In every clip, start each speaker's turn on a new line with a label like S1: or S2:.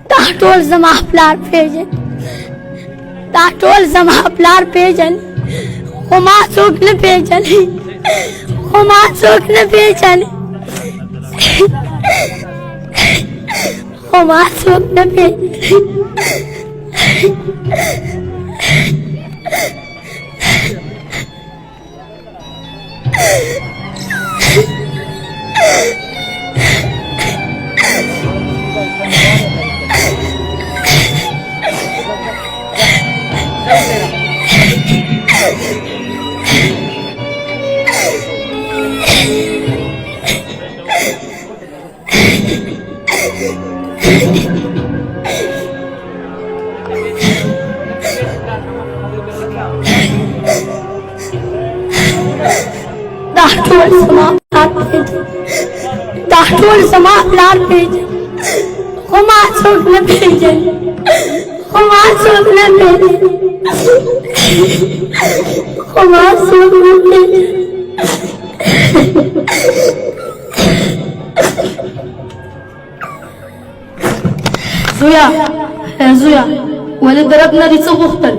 S1: دا ټول زما پلار پیژن، دا ټول زما پلار پیژن، خو ما څوک نه پیژني، خو ما څوک نه پیژني، خو ما څوک نه پیژني. دا ټول زما پلار پیژن، دا ټول زما پلار پیژن، خو ما څوک نه پیژني، خو ما څوک نه پیژني، خو ما څوک نه پیژني.
S2: زویا زویا ولې د رب نه دې څه غوښتل؟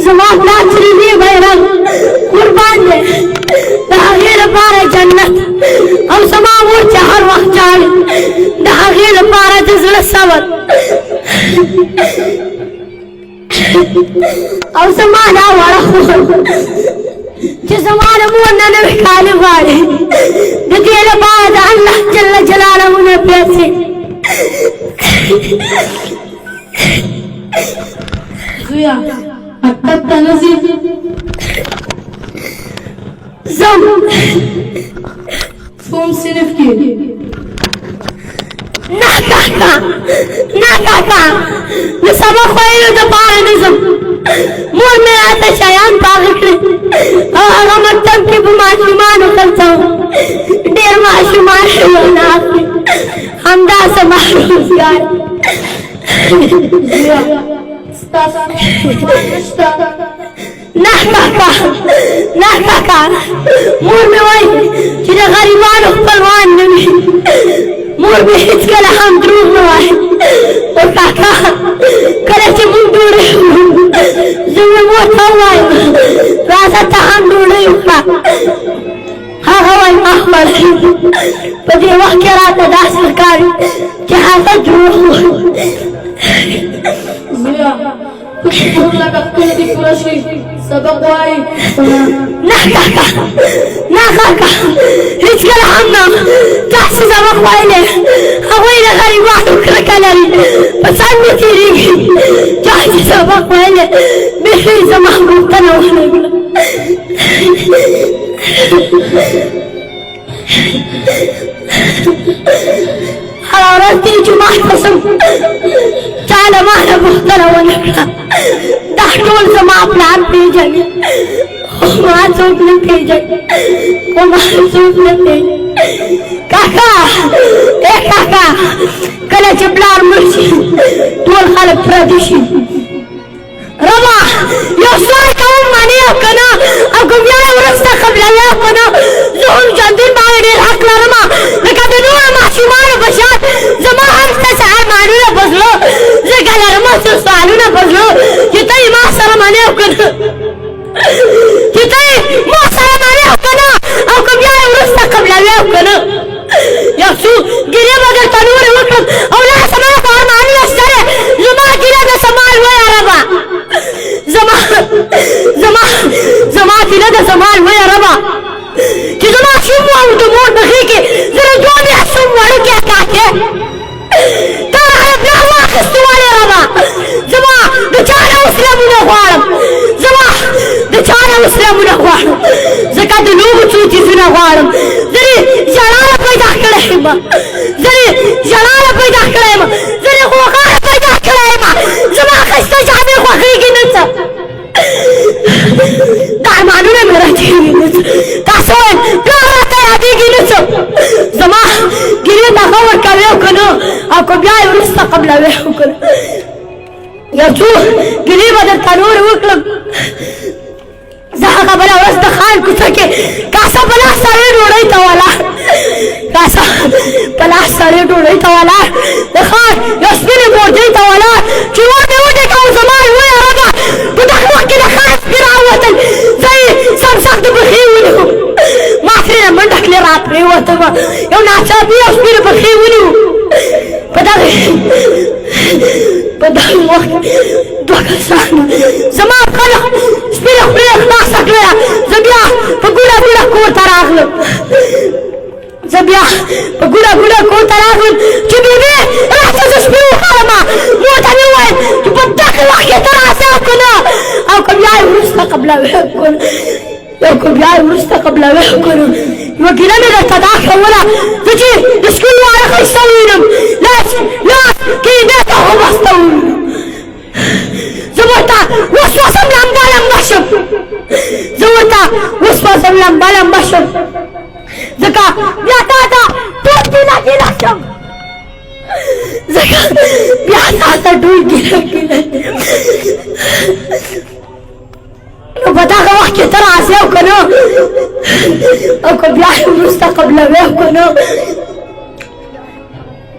S1: زما پلار چې دې بیرغ قربان دی، د هغې لپاره جنت، او زما مور چې هر وخت ژاړي د هغې لپاره د زړه صبر، او زما دا وړه خور چې زما د مور نه نوي کالي غواړي، د دې لپاره د الله جل جلاله نه پیسې.
S2: زویا مکتب ته نه ځې؟
S1: ځم.
S2: کوم صنف کې؟
S1: نه کاکا، نه کاکا، د سبق ویلو دپاره نه ځم. مور مې راته شیان پاخه کړي او هغه مکتب کې په ماشومانو خرڅوم، ډېر ماشومان ناست دي، همدا زما روزګار. نه کاکا، نه کاکا، مور مې وایي چې د غریبانو خپلوان نه وي، مور مې هېڅکله هم دروغ نه وایي. او کاکا کله چې موږ ډوډۍ خورو زه مې مور ته ووایم راځه ته هم ډوډۍ وخوره، هغه وایي ما خوړلې. په دې وخت کې راته داسې ښکاري چې هغه دروغ وایي.
S2: زویا ټول لکه خپل دې پوره شي، سبق وایي؟
S1: نه کاکا، نه کاکا، هېڅکله هم نه داسې سبق ویلی. هغوی د غریبانو کرکه لري، په څنګ مې تېرېږي. چا چې سبق ویلی بیخي زما غوښتنه ونه کړه. هره ورځ دې جومات ته ځم، چا له ما نه پوښتنه ونه کړه. دا ټول زما پلار پیژني، خو ما څوک نه پیژني، خو ما څوک نه پیژني. کاکا، ای کاکا، کله چې پلار مړ شي ټول خلک پردي شي. ربا یو سوال کوم منې او که نه، او که بیا یې وروسته قبلوي او که نه، زه هم ژوندون باندې ډېر حق لرم، لکه د نورو ماشومانو په شان زما هم شته چې ارمانونه په زړه، ځکه لرم څه سوالونه په زړه چې ته یې ما سره منې او که نه، چې ته یې ما سره منې او که نه، او که بیا یې وروسته قبلوي او که نه. یو څو ګیلې به درته نورې وکړم او لا زما په ارمانونه شته دی، زما ګیله د زما لویه ربه، زما ګیله د زما لویه ربه، چې زما شوم او د مور په غېږ کې زه د دوه میاشتو وړوکی کاکې تا راله بیا واخیستې ولې ربه. زما د چا نه اوس لمونه غواړم، زما د چا نه اوس لمونه غواړم، ځکه د لوبو څو څیزونه غواړم. زه دې ژړا نه پیدا کړې یم، زه دې ژړا نه پیدا قبلوي وکړه یو څو ګلې به درته نور وکړم زه هغه بله ورځ د خان کوڅه کې کاسه په لاس سړی ډوډۍ ته ولاړ کاسه په لاس سړی ډوډۍ ته ولاړ د خان یو سپینې بورجۍ ته ولاړ چې ور مې وټېکاو زما لویه ربه په دغه وخت کې د خان سپي راووتل زه یې سمسک د پښې ونیو ما ترېنه منډه کړې را پرېوتمه یو ناڅاپي یو سپینې پښې ونیو په دغه وخت دوه کسانو زما خلق سپینه خولې یې خلاصه کړله زه بیا په ګوډه ګوډه کور ته راغلم کور ته راغلم چې بېبې راشه زه سپي وخورمه مور ته مې وویل چې په دغه وخت کې ته راځه او که نه او که بیا یې وروسته قبلوي وکړو یوه ګیله مې درته دا ښوله زه چې د سکول واړه ښایسته ووینم لاس کیندې ته وبسته ووینم زه ورته وسوسم لمبه لمبه شم ځکه بیا تا ته ټول ګیله شم نو په دغه وخت کې ته راځې او که نه او که بیا یې وروسته قبلوې او که نه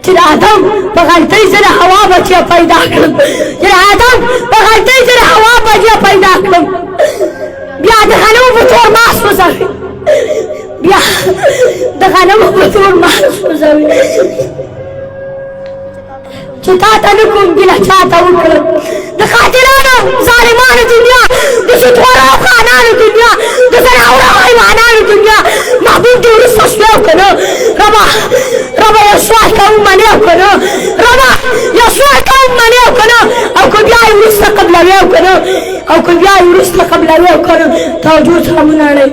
S1: چې د آدم په غلطۍ زه د هوا بچیه پیدا کړم بیا د غنمو په تور ماس وځوي چې تا ته نه کوم ګیله چاته وکړم د قاتلانو ظالمانو دنیا د ستورو خانانو دنیا د زناورو حیوانانو دنیا محبوب دې وروسته شوې او که نه ربه یو سوال کوم منې او که نه او که بیا یې وروسته قبلوي او که نه توجه سره مو نړۍ